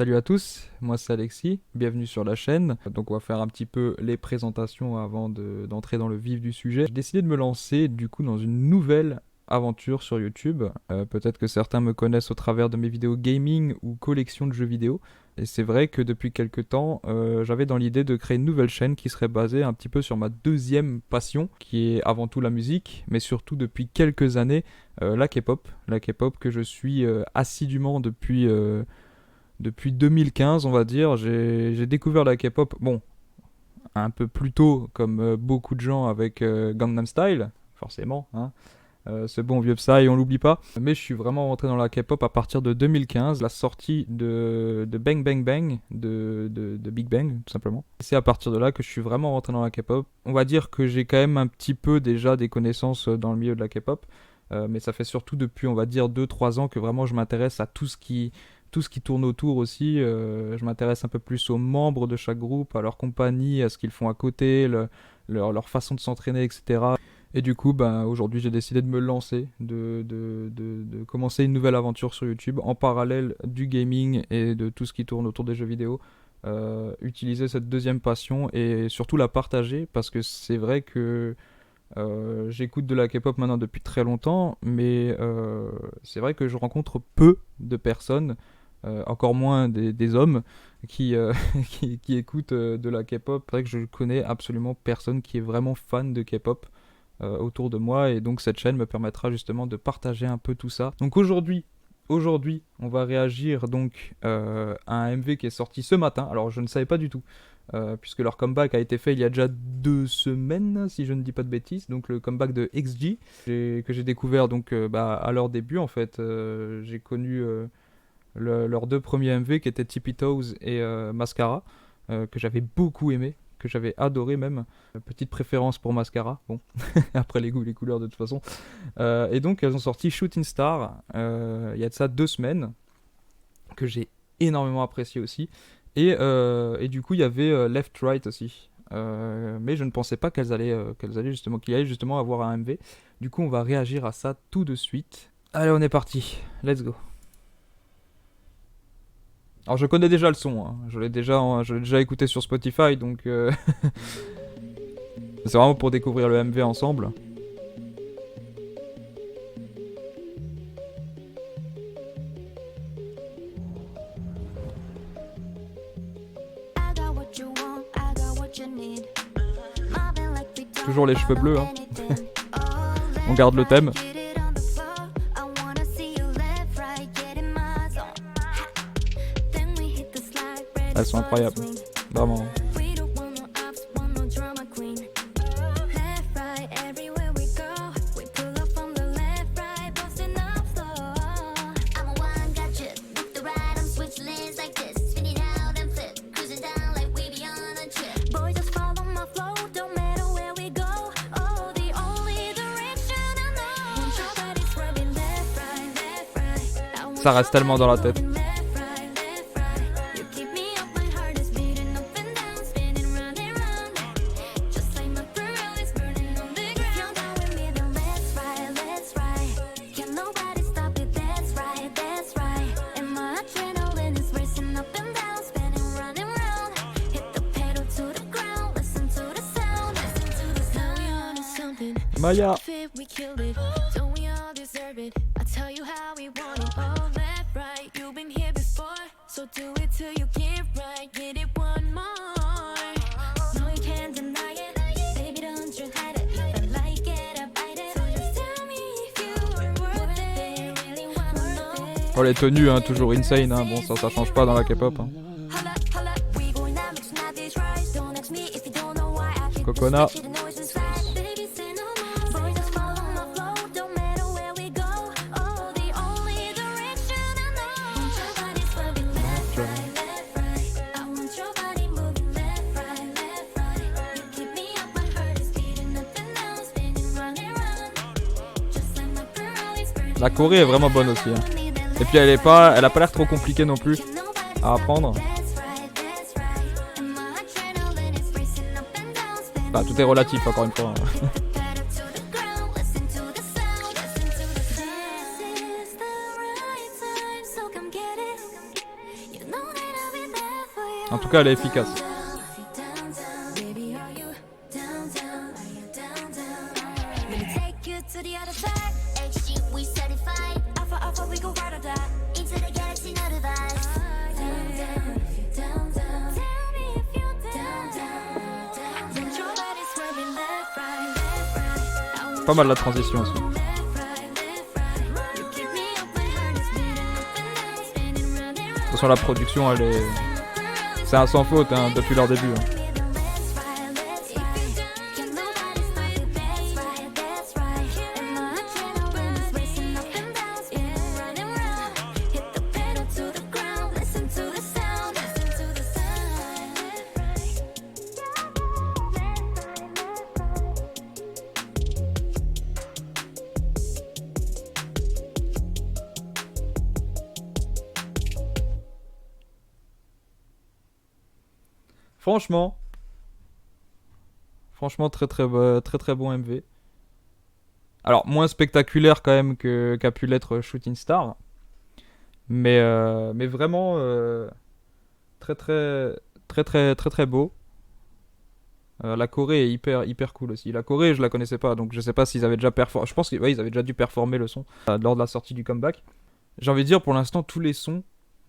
Salut à tous, moi c'est Alexis, bienvenue sur la chaîne. Donc on va faire un petit peu les présentations avant d'entrer dans le vif du sujet. J'ai décidé de me lancer du coup dans une nouvelle aventure sur YouTube. Peut-être que certains me connaissent au travers de mes vidéos gaming ou collection de jeux vidéo. Et c'est vrai que depuis quelques temps, j'avais dans l'idée de créer une nouvelle chaîne qui serait basée un petit peu sur ma deuxième passion, qui est avant tout la musique, mais surtout depuis quelques années, la K-pop. La K-pop que je suis assidûment depuis 2015, on va dire. J'ai découvert la K-pop, bon, un peu plus tôt, comme beaucoup de gens avec Gangnam Style, forcément, hein. Ce bon vieux Psy, on l'oublie pas. Mais je suis vraiment rentré dans la K-pop à partir de 2015, la sortie de Bang Bang Bang, de Big Bang, tout simplement. C'est à partir de là que je suis vraiment rentré dans la K-pop. On va dire que j'ai quand même un petit peu déjà des connaissances dans le milieu de la K-pop, mais ça fait surtout depuis, on va dire, 2-3 ans que vraiment je m'intéresse à tout ce qui tourne autour aussi. Je m'intéresse un peu plus aux membres de chaque groupe, à leur compagnie, à ce qu'ils font à côté, leur façon de s'entraîner, etc. Et du coup, ben, aujourd'hui, j'ai décidé de me lancer, de commencer une nouvelle aventure sur YouTube en parallèle du gaming et de tout ce qui tourne autour des jeux vidéo. Utiliser cette deuxième passion et surtout la partager parce que c'est vrai que j'écoute de la K-pop maintenant depuis très longtemps, mais c'est vrai que je rencontre peu de personnes, encore moins des hommes, qui écoutent de la K-pop. C'est vrai que je connais absolument personne qui est vraiment fan de K-pop autour de moi, et donc cette chaîne me permettra justement de partager un peu tout ça. Donc aujourd'hui, on va réagir donc à un MV qui est sorti ce matin. Alors je ne savais pas du tout, puisque leur comeback a été fait il y a déjà 2 semaines, si je ne dis pas de bêtises. Donc le comeback de XG, que j'ai découvert donc à leur début en fait. J'ai connu leurs deux premiers MV qui étaient Tippy Toes et Mascara, que j'avais beaucoup aimé, que j'avais adoré même. Petite préférence pour Mascara, bon, après les goûts, les couleurs de toute façon. Et donc elles ont sorti Shooting Star il y a de ça 2 semaines, que j'ai énormément apprécié aussi. Et du coup il y avait Left Right aussi. Mais je ne pensais pas qu'il allait justement avoir un MV. Du coup on va réagir à ça tout de suite. Allez, on est parti, let's go. Alors je connais déjà le son, hein. Je l'ai déjà écouté sur Spotify, donc c'est vraiment pour découvrir le MV ensemble. Toujours les cheveux bleus, hein. On garde le thème. Elles sont incroyables, vraiment. Ça reste tellement dans la tête. Maya. Oh, les tenues, hein, toujours insane, hein. Bon, ça change pas dans la K-pop, hein. Coconut. La Corée est vraiment bonne aussi, hein. Et puis elle a pas l'air trop compliquée non plus à apprendre. Bah, tout est relatif encore une fois. En tout cas, elle est efficace. Pas mal la transition aussi. De toute façon, la production, elle est... C'est un sans faute hein, depuis leur début. Hein. Franchement très bon MV. Alors moins spectaculaire quand même qu'a pu l'être Shooting Star, mais vraiment très beau. La Corée est hyper cool aussi. La Corée je la connaissais pas, donc je sais pas s'ils avaient déjà performé. Je pense qu'ils ouais, ils avaient déjà dû performer le son lors de la sortie du comeback. J'ai envie de dire pour l'instant tous les sons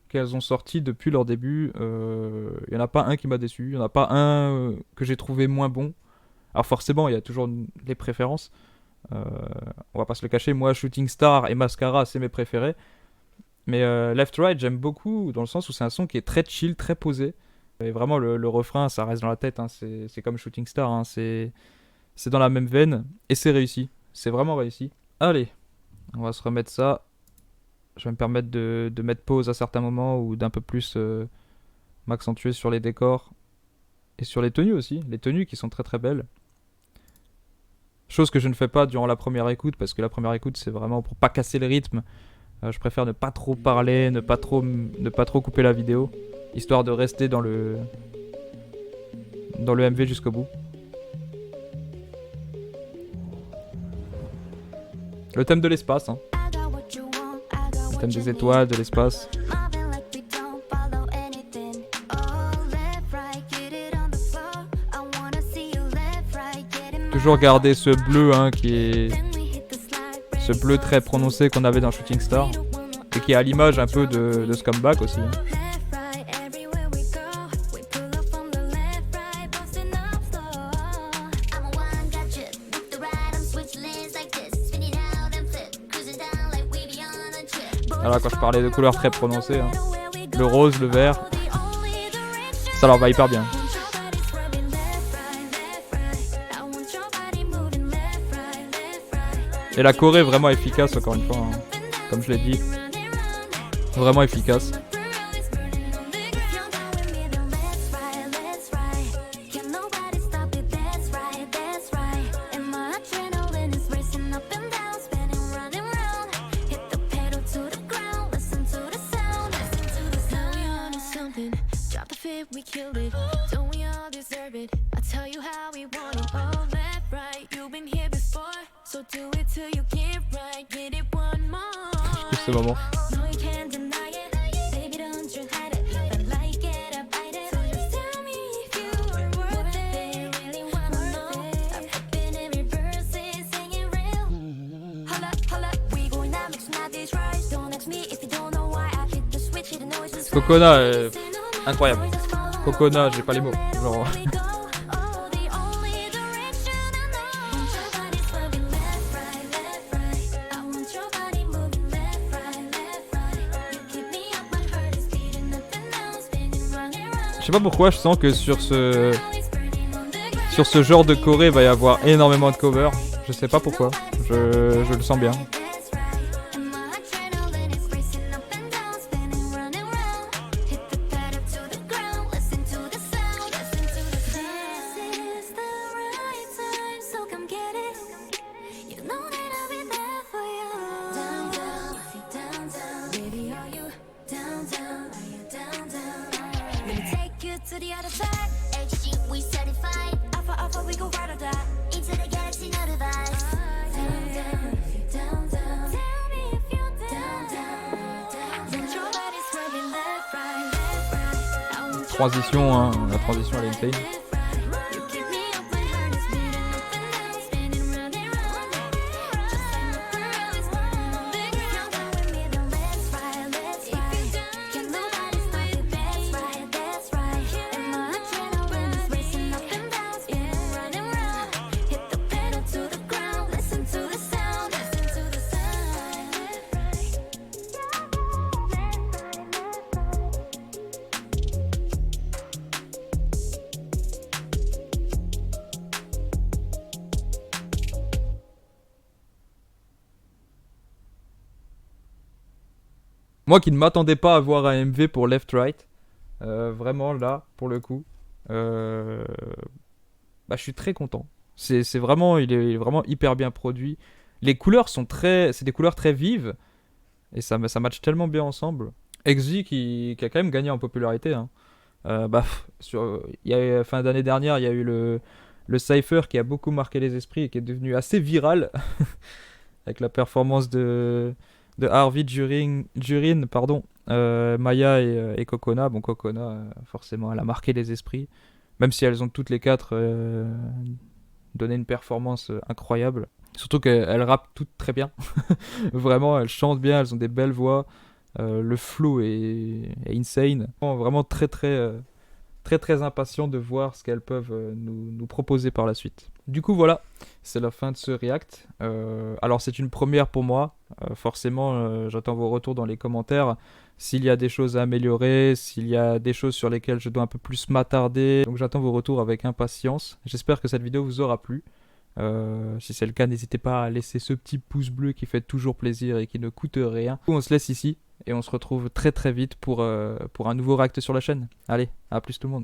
qu'elles ont sortis depuis leur début, il y en a pas un qui m'a déçu, il y en a pas un que j'ai trouvé moins bon. Alors forcément il y a toujours les préférences. On va pas se le cacher, moi Shooting Star et Mascara c'est mes préférés. Mais Left Right j'aime beaucoup dans le sens où c'est un son qui est très chill, très posé. Et vraiment le refrain ça reste dans la tête, hein. C'est comme Shooting Star, hein. C'est dans la même veine et c'est réussi. C'est vraiment réussi. Allez, on va se remettre ça. Je vais me permettre de mettre pause à certains moments ou d'un peu plus m'accentuer sur les décors et sur les tenues aussi. Les tenues qui sont très belles. Chose que je ne fais pas durant la première écoute parce que la première écoute c'est vraiment pour pas casser le rythme. Je préfère ne pas trop parler, ne pas trop couper la vidéo, histoire de rester dans le MV jusqu'au bout. Le thème de l'espace, hein. Le thème des étoiles, de l'espace. Toujours garder ce bleu hein, qui est ce bleu très prononcé qu'on avait dans Shooting Star et qui est à l'image un peu de ce comeback aussi. Hein. Voilà, quand je parlais de couleurs très prononcées, hein. Le rose, le vert, ça leur va hyper bien. Et la Corée est vraiment efficace encore une fois, hein. Comme je l'ai dit, vraiment efficace. Ce moment. Coconut, incroyable. Coconut, j'ai pas les mots. Genre... Je sais pas pourquoi, je sens que sur ce genre de Corée, il va y avoir énormément de covers. Je sais pas pourquoi, je le sens bien. transition, hein, la transition elle est insane. Moi qui ne m'attendais pas à voir un MV pour Left Right, vraiment là, pour le coup, euh, bah, je suis très content. C'est vraiment, il est vraiment hyper bien produit. Les couleurs sont c'est des couleurs très vives et ça match tellement bien ensemble. XG qui a quand même gagné en popularité, hein. Bah, fin d'année dernière, il y a eu le Cypher qui a beaucoup marqué les esprits et qui est devenu assez viral avec la performance de Harvey Jurin, pardon, Maya et Kokona. Bon, Kokona, forcément, elle a marqué les esprits, même si elles ont toutes les quatre donné une performance incroyable. Surtout qu'elles rappent toutes très bien. Vraiment, elles chantent bien, elles ont des belles voix. Le flow est insane. Vraiment très très impatient de voir ce qu'elles peuvent nous proposer par la suite. Du coup voilà, c'est la fin de ce react. Alors c'est une première pour moi. Forcément, j'attends vos retours dans les commentaires. S'il y a des choses à améliorer, s'il y a des choses sur lesquelles je dois un peu plus m'attarder. Donc j'attends vos retours avec impatience. J'espère que cette vidéo vous aura plu. Si c'est le cas, n'hésitez pas à laisser ce petit pouce bleu qui fait toujours plaisir et qui ne coûte rien. On se laisse ici et on se retrouve très très vite pour un nouveau react sur la chaîne. Allez, à plus tout le monde.